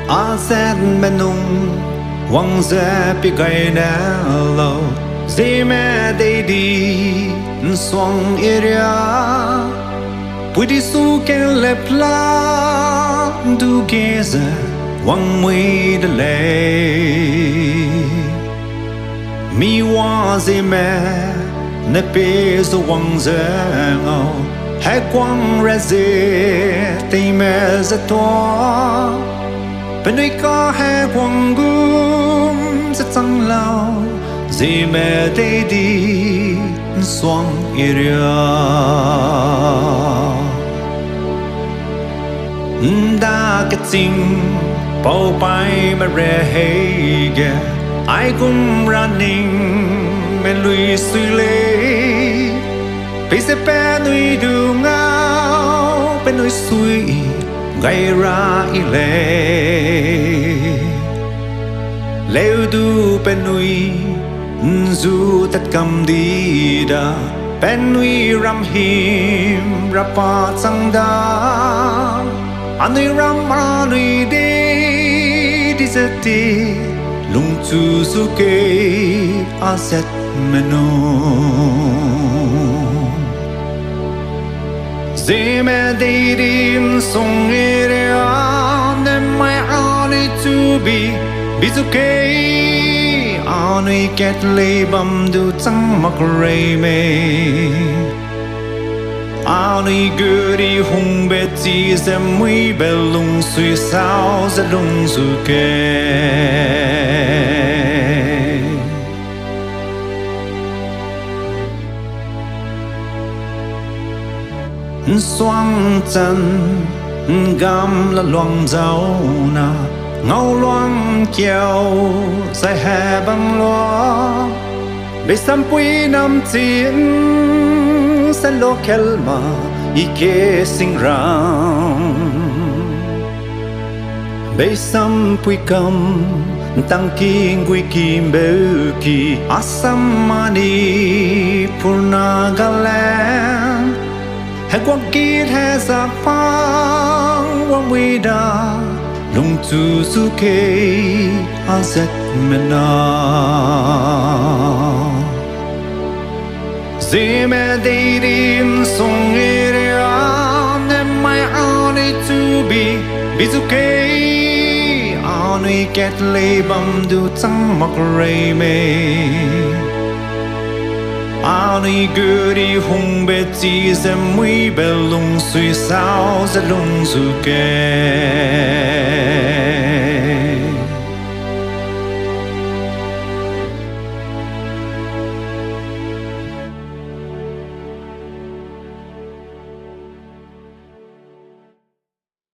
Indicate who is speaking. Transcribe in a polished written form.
Speaker 1: azet menung gumze pi gai na lo Zeme Deidi Nsong Hera Puidi su kelepla ndugie wangmui delei mi wa Zeme ne pe zo gumze ngao hai quang neze teize toa anui có hai quang gumze chang lao Zeme Deidi Nsong Hera đã kết tình bao bay mà rẻ hangge ai cũng ra ninh men lui suy lê bây giờ pe nuôi du ngao pe nuôi suy gây ra leudu pe nuôi du tất cầm đi đa bên nuôi ram him rapa chang da anui anui đi zeti lung chu su ke azet meno Zeme Deidi Nsong Hera nem mai anui to be anui keilei bam du chang miramme anuigut teize mui belung sui sao za lung ke Nsong chân gam la loang dao na ngao loang kiao sai hè băng loa bị sam pui nam chín san lo kelma ike sing ram bị sam pui kam tăng kinh quy kim beu ki asam mani purna galan hai quang kít hai giặc phang wangmui da lung tu su ke azet mena Zeme Deidi Nsong Hera nem mai anui to be anui keilei bam du chang miramme anuigut teize mui belung sui sao za lung ke